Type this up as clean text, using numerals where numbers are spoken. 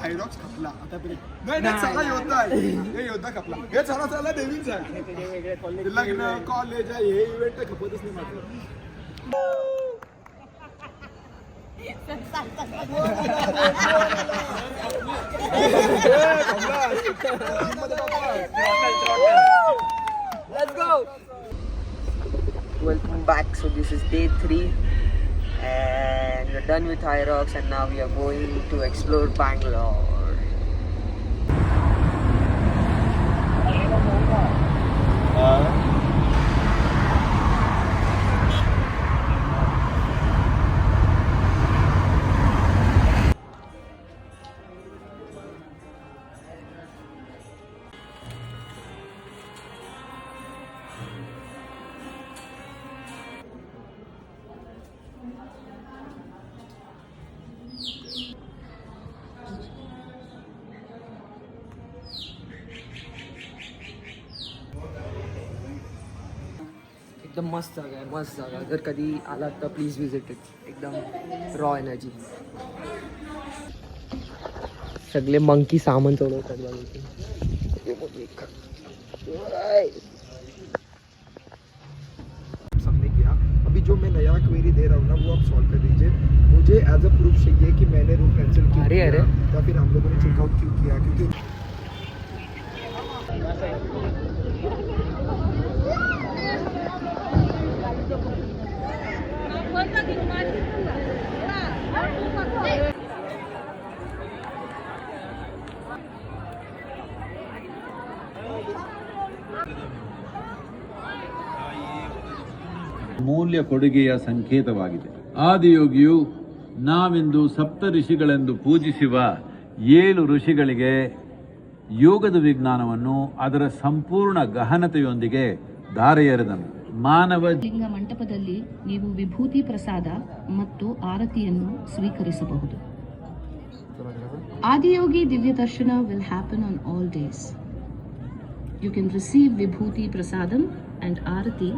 थायरॉक्स खपला आतापर्यंत. नाही नाही सगळा योद्धा आहे, हे योद्धा खपला. हे चला चला देवीच आहे. लग्न कॉलेज आहे, हे इव्हेंट खपतच नाही माझं. Let's go. Welcome back. So this is day 3 and we're done with Hyrox and now we are going to explore Bangalore. एकदम मस्त जागा आहे, मस्त जागा. जर कधी आलात तर प्लीज विजिट इट. एकदम रॉ एनर्जी. सगळे मंकी सामान चढवतात बघा. सबने किया. अभी जो मैं नया क्वेरी दे रहा हूँ ना वो आप सॉल्व कर दीजिए. मुझे एज अ प्रूफ चाहिए कि मैंने रूम कैंसिल किया. अरे या फिर हम लोगों ने चेकआउट क्यों किया, क्योंकि ಅಮೂಲ್ಯ ಕೊಡುಗೆಯ ಸಂಕೇತವಾಗಿದೆ. ಆದಿಯೋಗಿಯು ನಾವಿಂದು ಸಪ್ತ ಋಷಿಗಳೆಂದು ಪೂಜಿಸುವ 7 ಋಷಿಗಳಿಗೆ ಯೋಗದ ವಿಜ್ಞಾನವನ್ನು ಅದರ ಸಂಪೂರ್ಣ ಗಹನತೆಯೊಂದಿಗೆ ಧಾರೆ ಎರೆದನು. ಮಾನವ ಲಿಂಗ ಮಂಟಪದಲ್ಲಿ ನೀವು ವಿಭೂತಿ ಪ್ರಸಾದ ಮತ್ತು ಆರತಿಯನ್ನು ಸ್ವೀಕರಿಸಬಹುದು. ಆದಿಯೋಗಿ ದಿವ್ಯ ದರ್ಶನ will happen on all days. You can receive vibhuti prasadam and arati